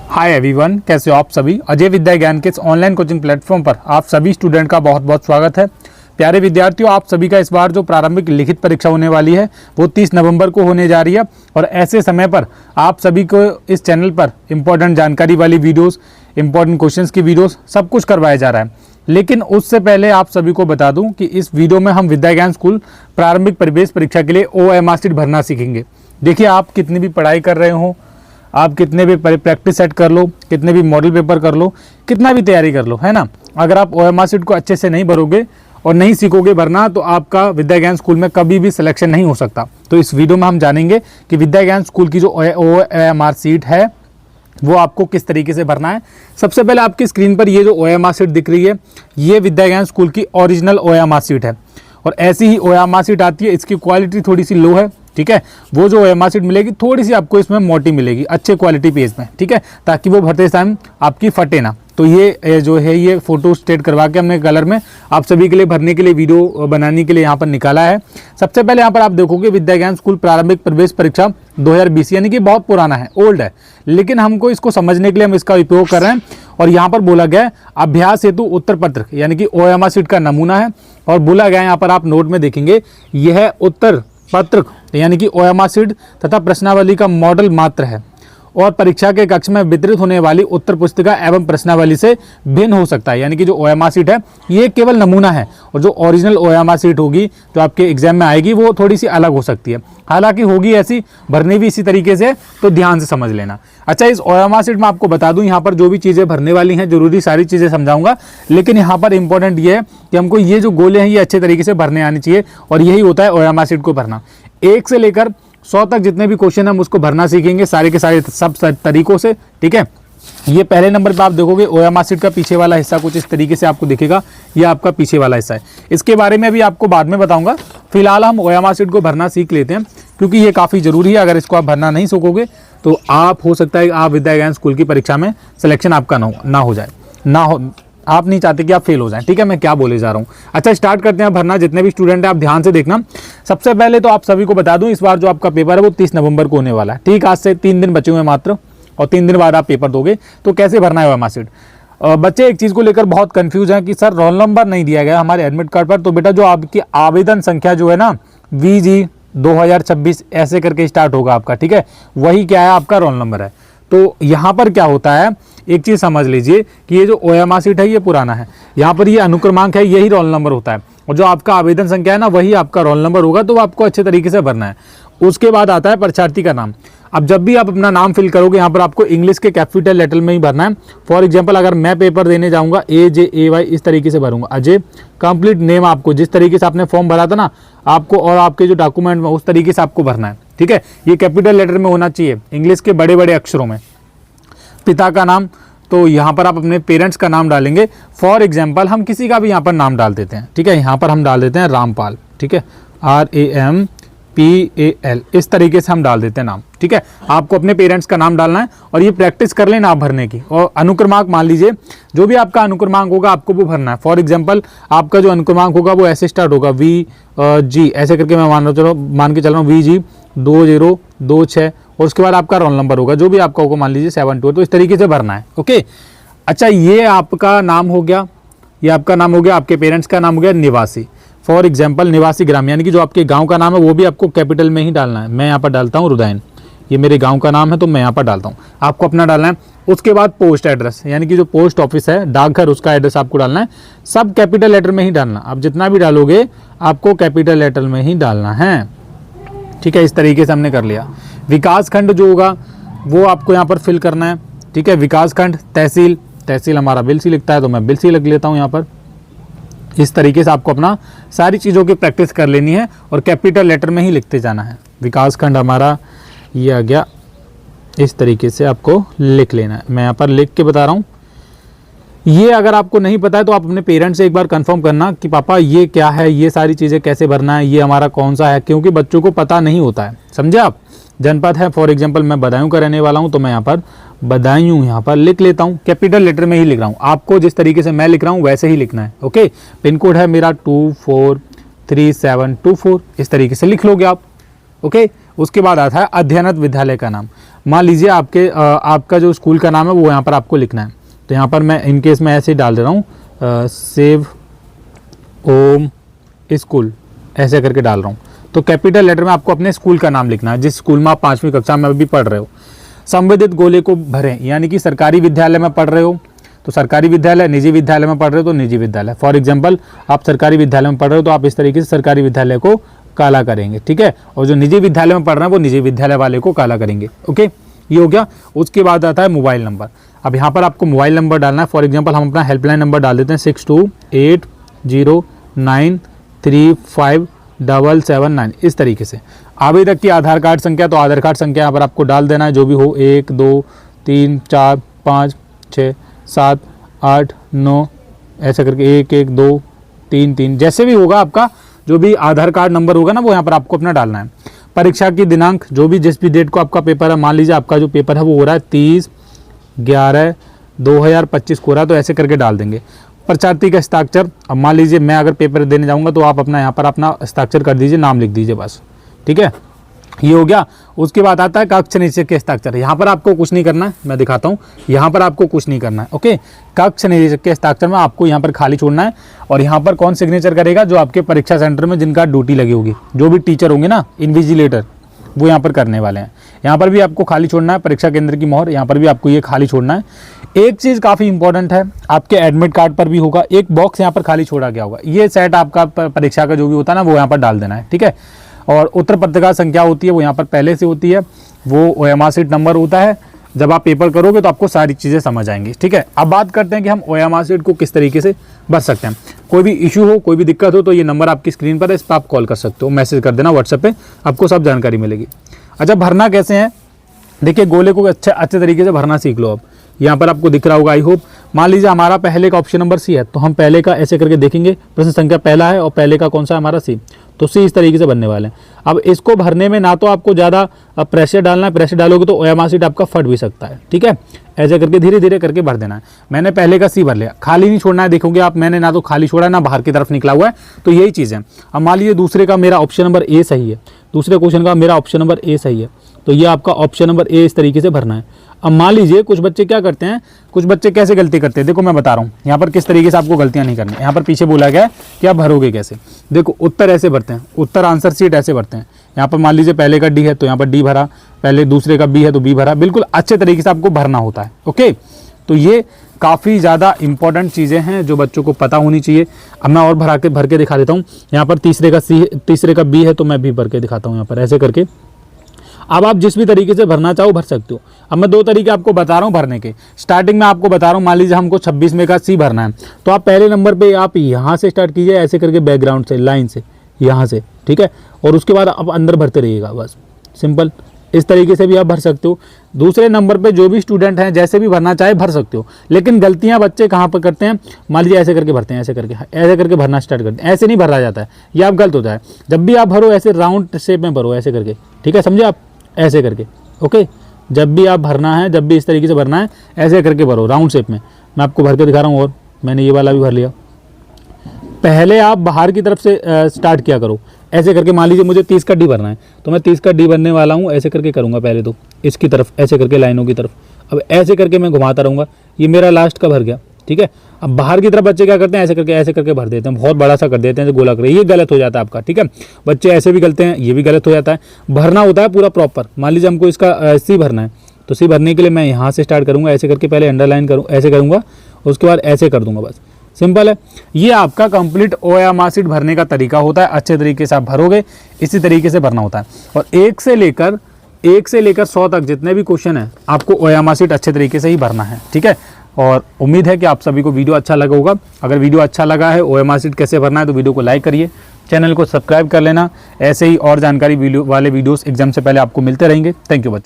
Hi everyone, कैसे हो आप सभी। अजय विद्या ज्ञान के इस ऑनलाइन कोचिंग प्लेटफॉर्म पर आप सभी स्टूडेंट का बहुत बहुत स्वागत है। प्यारे विद्यार्थियों, आप सभी का इस बार जो प्रारंभिक लिखित परीक्षा होने वाली है वो 30 नवंबर को होने जा रही है और ऐसे समय पर आप सभी को इस चैनल पर इम्पोर्टेंट जानकारी वाली वीडियोस, इम्पोर्टेंट क्वेश्चंस की वीडियोस सब कुछ करवाया जा रहा है। लेकिन उससे पहले आप सभी को बता दूं कि इस वीडियो में हम विद्या ज्ञान स्कूल प्रारंभिक प्रवेश परीक्षा के लिए OMR शीट भरना सीखेंगे। देखिए, आप कितनी भी पढ़ाई कर रहे हो, आप कितने भी प्रैक्टिस सेट कर लो, कितने भी मॉडल पेपर कर लो, कितना भी तैयारी कर लो, है ना, अगर आप OMR शीट को अच्छे से नहीं भरोगे और नहीं सीखोगे भरना तो आपका विद्या ज्ञान स्कूल में कभी भी सिलेक्शन नहीं हो सकता। तो इस वीडियो में हम जानेंगे कि विद्या ज्ञान स्कूल की जो OMR शीट है वो आपको किस तरीके से भरना है। सबसे पहले आपकी स्क्रीन पर ये जो OMR शीट दिख रही है ये विद्या ज्ञान स्कूल की ओरिजिनल OMR शीट है और ऐसी ही OMR शीट आती है। इसकी क्वालिटी थोड़ी सी लो है, ठीक है। वो जो OMR शीट मिलेगी थोड़ी सी आपको इसमें मोटी मिलेगी, अच्छे क्वालिटी पेज में, ठीक है, ताकि वो भरते टाइम आपकी फटे ना। तो ये जो है ये फोटो स्टेट करवा के हमने कलर में आप सभी के लिए भरने के लिए वीडियो बनाने के लिए यहाँ पर निकाला है। सबसे पहले यहाँ पर आप देखोगे विद्या ज्ञान स्कूल प्रारंभिक प्रवेश परीक्षा 2020, यानी कि बहुत पुराना है, ओल्ड है, लेकिन हमको इसको समझने के लिए हम इसका उपयोग कर रहे हैं। और यहाँ पर बोला गया है अभ्यास हेतु उत्तर पत्रक, यानी कि OMR शीट का नमूना है और बोला गया है यहाँ पर आप नोट में देखेंगे यह उत्तर पत्रक यानी कि OMR शीट तथा प्रश्नावली का मॉडल मात्र है और परीक्षा के कक्ष में वितरित होने वाली उत्तर पुस्तिका एवं प्रश्नावली से भिन्न हो सकता है। यानी कि जो OMR शीट है ये केवल नमूना है और जो ओरिजिनल OMR शीट होगी जो आपके एग्जाम में आएगी वो थोड़ी सी अलग हो सकती है। हालांकि होगी ऐसी, भरने भी इसी तरीके से, तो ध्यान से समझ लेना। अच्छा, इस OMR शीट में आपको बता दूं यहाँ पर जो भी चीज़ें भरने वाली हैं जरूरी सारी चीज़ें समझाऊंगा, लेकिन यहाँ पर इंपॉर्टेंट ये है कि हमको ये जो गोले हैं ये अच्छे तरीके से भरने आनी चाहिए और यही होता है OMR शीट को भरना। 1 से लेकर 100 तक जितने भी क्वेश्चन हम उसको भरना सीखेंगे सारे के सारे सब तरीकों से, ठीक है। ये पहले नंबर पे आप देखोगे OMR शीट का पीछे वाला हिस्सा कुछ इस तरीके से आपको दिखेगा, ये आपका पीछे वाला हिस्सा है। इसके बारे में भी आपको बाद में बताऊंगा, फिलहाल हम OMR शीट को भरना सीख लेते हैं क्योंकि ये काफ़ी ज़रूरी है। अगर इसको आप भरना नहीं सीखोगे तो आप हो सकता है आप विद्या ज्ञान स्कूल की परीक्षा में सिलेक्शन आपका ना हो जाए, आप नहीं चाहते कि आप फेल हो जाएं, ठीक है, मैं क्या बोले जा रहा हूँ। अच्छा, स्टार्ट करते हैं भरना। जितने भी स्टूडेंट हैं आप ध्यान से देखना। सबसे पहले तो आप सभी को बता दूं इस बार जो आपका पेपर है वो 30 नवंबर को होने वाला है, ठीक। आज से 3 दिन बचे हुए हैं मात्र और 3 दिन बाद आप पेपर दोगे। तो कैसे भरना है OMR शीट। बच्चे एक चीज़ को लेकर बहुत कंफ्यूज हैं कि सर रोल नंबर नहीं दिया गया हमारे एडमिट कार्ड पर। तो बेटा जो आपकी आवेदन संख्या जो है ना VG 2026 ऐसे करके स्टार्ट होगा आपका, ठीक है, वही क्या है आपका रोल नंबर है। तो यहाँ पर क्या होता है, एक चीज़ समझ लीजिए कि ये जो OMR शीट है ये पुराना है, यहाँ पर ये अनुक्रमांक है, यही रोल नंबर होता है और जो आपका आवेदन संख्या है ना वही आपका रोल नंबर होगा। तो आपको अच्छे तरीके से भरना है। उसके बाद आता है परीक्षार्थी का नाम। अब जब भी आप अपना नाम फिल करोगे यहाँ पर आपको इंग्लिश के कैपिटल लेटर में ही भरना है। फॉर एग्जाम्पल अगर मैं पेपर देने जाऊँगा AJAY इस तरीके से भरूंगा, अजय। कंप्लीट नेम आपको जिस तरीके से आपने फॉर्म भरा था ना आपको और आपके जो डॉक्यूमेंट में उस तरीके से आपको भरना है, ठीक है। ये कैपिटल लेटर में होना चाहिए, इंग्लिश के बड़े बड़े अक्षरों में। पिता का नाम, तो यहाँ पर आप अपने पेरेंट्स का नाम डालेंगे। फॉर एग्जाम्पल हम किसी का भी यहाँ पर नाम डाल देते हैं, ठीक है। यहाँ पर हम डाल देते हैं रामपाल, ठीक है, RAMPAL इस तरीके से हम डाल देते हैं नाम, ठीक है। आपको अपने पेरेंट्स का नाम डालना है और ये प्रैक्टिस कर लेना आप भरने की। और अनुक्रमांक मान लीजिए जो भी आपका अनुक्रमांक होगा आपको वो भरना है। फॉर एग्जाम्पल आपका जो अनुक्रमांक होगा वो ऐसे स्टार्ट होगा VG ऐसे करके मैं मान के चल रहा हूँ VG 2026 और उसके बाद आपका रोल नंबर होगा जो भी आपका होगा, मान लीजिए 72। तो इस तरीके से भरना है, ओके। अच्छा, ये आपका नाम हो गया, ये आपका नाम हो गया, आपके पेरेंट्स का नाम हो गया निवासी। फॉर एग्जाम्पल निवासी ग्राम, यानी कि जो आपके गांव का नाम है वो भी आपको कैपिटल में ही डालना है। मैं यहाँ पर डालता हूँ रुदायन, ये मेरे गांव का नाम है तो मैं यहाँ पर डालता हूँ, आपको अपना डालना है। उसके बाद पोस्ट एड्रेस, यानी कि जो पोस्ट ऑफिस है डाकघर उसका एड्रेस आपको डालना है, सब कैपिटल लेटर में ही डालना। आप जितना भी डालोगे आपको कैपिटल लेटर में ही डालना है, ठीक है। इस तरीके से हमने कर लिया। विकास खंड जो होगा वो आपको यहाँ पर फिल करना है, ठीक है। विकास खंड, तहसील हमारा बिलसी लिखता है तो मैं बिलसी लिख लेता हूँ यहाँ पर। इस तरीके से आपको अपना सारी चीज़ों की प्रैक्टिस कर लेनी है और कैपिटल लेटर में ही लिखते जाना है। विकास खंड हमारा ये आ गया, इस तरीके से आपको लिख लेना है। मैं यहाँ पर लिख के बता रहा हूँ। ये अगर आपको नहीं पता है तो आप अपने पेरेंट्स से एक बार कंफर्म करना कि पापा ये क्या है, ये सारी चीज़ें कैसे भरना है, ये हमारा कौन सा है, क्योंकि बच्चों को पता नहीं होता है, समझे आप। जनपद है, फॉर एग्जांपल मैं बदायूं का रहने वाला हूं तो मैं यहाँ पर बदायूं यहाँ पर लिख लेता हूँ, कैपिटल लेटर में ही लिख रहा हूँ। आपको जिस तरीके से मैं लिख रहा हूँ वैसे ही लिखना है, ओके। पिन कोड है मेरा 243724, इस तरीके से लिख लोगे आप, ओके। उसके बाद आता है अध्ययनरत विद्यालय का नाम, मान लीजिए आपका जो स्कूल का नाम है वो यहाँ पर आपको लिखना है। तो यहाँ पर मैं इन केस में ऐसे ही डाल दे रहा हूँ, सेव ओम स्कूल, ऐसे करके डाल रहा हूँ। तो कैपिटल लेटर में आपको अपने स्कूल का नाम लिखना है, जिस स्कूल में आप 5वीं कक्षा में अभी पढ़ रहे हो। संवेदित गोले को भरें, यानी कि सरकारी विद्यालय में पढ़ रहे हो तो सरकारी विद्यालय, निजी विद्यालय में पढ़ रहे हो तो निजी विद्यालय। फॉर एग्जाम्पल आप सरकारी विद्यालय में पढ़ रहे हो तो आप इस तरीके से सरकारी विद्यालय को काला करेंगे, ठीक है। और जो निजी विद्यालय में पढ़ रहे हैं वो निजी विद्यालय वाले को काला करेंगे। ओके, ये हो गया। उसके बाद आता है मोबाइल नंबर। अब यहाँ पर आपको मोबाइल नंबर डालना है। फॉर एग्जाम्पल हम अपना हेल्पलाइन नंबर डाल देते हैं 628093557779, इस तरीके से। आवेदक की आधार कार्ड संख्या, तो आधार कार्ड संख्या यहाँ पर आपको डाल देना है, जो भी हो, 1 2 3 4 5 6 7 8 9, ऐसा करके 1 1 2 3 3, जैसे भी होगा आपका जो भी आधार कार्ड नंबर होगा ना वो यहाँ पर आपको अपना डालना है। परीक्षा की दिनांक, जो भी जिस भी डेट को आपका पेपर है, मान लीजिए आपका जो पेपर है वो हो रहा है 30/11/2025 को हो रहा है, तो ऐसे करके डाल देंगे। परीक्षार्थी का हस्ताक्षर, अब मान लीजिए मैं अगर पेपर देने जाऊँगा तो आप अपना यहाँ पर अपना हस्ताक्षर कर दीजिए, नाम लिख दीजिए बस, ठीक है। ये हो गया। उसके बाद आता है कक्ष निरीक्षक के हस्ताक्षर। यहाँ पर आपको कुछ नहीं करना है, मैं दिखाता हूँ। यहाँ पर आपको कुछ नहीं करना है, ओके। कक्ष निरीक्षक के हस्ताक्षर में आपको यहाँ पर खाली छोड़ना है। और यहाँ पर कौन सिग्नेचर करेगा? जो आपके परीक्षा सेंटर में जिनका ड्यूटी लगी होगी, जो भी टीचर होंगे ना, इन्विजिलेटर, वो यहाँ पर करने वाले हैं। यहाँ पर भी आपको खाली छोड़ना है, परीक्षा केंद्र की मोहर, यहाँ पर भी आपको ये खाली छोड़ना है। एक चीज़ काफ़ी इंपॉर्टेंट है, आपके एडमिट कार्ड पर भी होगा, एक बॉक्स यहाँ पर खाली छोड़ा गया होगा। ये सेट आपका परीक्षा का जो भी होता है ना वो यहाँ पर डाल देना है, ठीक है। और उत्तर पत्रिका संख्या होती है वो यहाँ पर पहले से होती है, वो ओएमआर सीट नंबर होता है। जब आप पेपर करोगे तो आपको सारी चीज़ें समझ आएंगी, ठीक है। अब बात करते हैं कि हम ओएमआर सीट को किस तरीके से भर सकते हैं। कोई भी इशू हो, कोई भी दिक्कत हो तो ये नंबर आपकी स्क्रीन पर है, इस पर आप कॉल कर सकते हो, मैसेज कर देना व्हाट्सएप पे, आपको सब जानकारी मिलेगी। अच्छा, भरना कैसे है? देखिए, गोले को अच्छे तरीके से भरना सीख लो। अब यहाँ पर आपको दिख रहा होगा, आई होप। मान लीजिए हमारा पहले का ऑप्शन नंबर सी है, तो हम पहले का ऐसे करके देखेंगे, प्रश्न संख्या पहला है और पहले का कौन सा है हमारा सी, तो सी इस तरीके से बनने वाले हैं। अब इसको भरने में ना तो आपको ज़्यादा प्रेशर डालना है, प्रेशर डालोगे तो ओएमआर सीट आपका फट भी सकता है, ठीक है। ऐसे करके धीरे धीरे करके भर देना है। मैंने पहले का सी भर लिया, खाली नहीं छोड़ना है। देखोगे आप, मैंने ना तो खाली छोड़ा ना बाहर की तरफ निकला हुआ है, तो यही चीज़ है। अब मान लीजिए दूसरे का मेरा ऑप्शन नंबर ए सही है, दूसरे क्वेश्चन का मेरा ऑप्शन नंबर ए सही है, तो ये आपका ऑप्शन नंबर ए इस तरीके से भरना है। अब मान लीजिए कुछ बच्चे क्या करते हैं, कुछ बच्चे कैसे गलती करते हैं, देखो मैं बता रहा हूँ यहाँ पर किस तरीके से आपको गलतियाँ नहीं करनी। यहाँ पर पीछे बोला गया है कि आप भरोगे कैसे। देखो, उत्तर ऐसे भरते हैं, उत्तर आंसर शीट ऐसे भरते हैं। यहाँ पर मान लीजिए पहले का डी है तो यहाँ पर डी भरा, पहले दूसरे का बी है तो बी भरा, बिल्कुल अच्छे तरीके से आपको भरना होता है, ओके। तो ये काफ़ी ज़्यादा इंपॉर्टेंट चीज़ें हैं जो बच्चों को पता होनी चाहिए। अब मैं और भर के दिखा देता हूँ। यहाँ पर तीसरे का सी, तीसरे का बी है तो मैं भी भर के दिखाता हूँ यहाँ पर ऐसे करके। अब आप जिस भी तरीके से भरना चाहो भर सकते हो। अब मैं 2 तरीके आपको बता रहा हूँ भरने के। स्टार्टिंग में आपको बता रहा हूँ, मान लीजिए हमको 26 में का सी भरना है, तो आप पहले नंबर पे आप यहाँ से स्टार्ट कीजिए, ऐसे करके बैकग्राउंड से, लाइन से, यहाँ से, ठीक है। और उसके बाद आप अंदर भरते रहिएगा, बस सिंपल। इस तरीके से भी आप भर सकते हो। दूसरे नंबर पे जो भी स्टूडेंट हैं जैसे भी भरना चाहे भर सकते हो, लेकिन गलतियां बच्चे कहाँ पर करते हैं, मान लीजिए ऐसे करके भरते हैं, ऐसे करके भरना स्टार्ट करते हैं। ऐसे नहीं भरा जाता है, ये आप गलत होता है। जब भी आप भरो ऐसे राउंड शेप में भरो, ऐसे करके, ठीक है, समझे आप, ऐसे करके, ओके। जब भी आप भरना है, जब भी इस तरीके से भरना है, ऐसे करके भरो राउंड शेप में। मैं आपको भर के दिखा रहा हूँ, और मैंने ये वाला भी भर लिया। पहले आप बाहर की तरफ से स्टार्ट किया करो, ऐसे करके। मान लीजिए मुझे 30 का डी भरना है, तो मैं 30 का डी भरने वाला हूँ, ऐसे करके करूँगा पहले तो इसकी तरफ, ऐसे करके लाइनों की तरफ। अब ऐसे करके मैं घुमाता रहूँगा, ये मेरा लास्ट का भर गया, ठीक है। अब बाहर की तरफ बच्चे क्या करते हैं, ऐसे करके भर देते हैं, बहुत बड़ा सा कर देते हैं, गोला कर, ये गलत हो जाता है आपका, ठीक है। बच्चे ऐसे भी करते हैं, ये भी गलत हो जाता है। भरना होता है पूरा प्रॉपर। मान लीजिए हमको इसका सी भरना है, तो सी भरने के लिए मैं यहाँ से स्टार्ट करूँगा, ऐसे करके पहले अंडरलाइन करूँ, ऐसे करूँगा, उसके बाद ऐसे कर दूँगा, बस सिंपल है। ये आपका कंप्लीट ओएमआर सीट भरने का तरीका होता है। अच्छे तरीके से आप भरोगे, इसी तरीके से भरना होता है। और 1 से लेकर 100 तक जितने भी क्वेश्चन हैं आपको ओएमआर सीट अच्छे तरीके से ही भरना है, ठीक है। और उम्मीद है कि आप सभी को वीडियो अच्छा लगा होगा। अगर वीडियो अच्छा लगा है, ओएमआर सीट कैसे भरना है, तो वीडियो को लाइक करिए, चैनल को सब्सक्राइब कर लेना। ऐसे ही और जानकारी वाले वीडियोस एग्जाम से पहले आपको मिलते रहेंगे। थैंक यू बच्चों।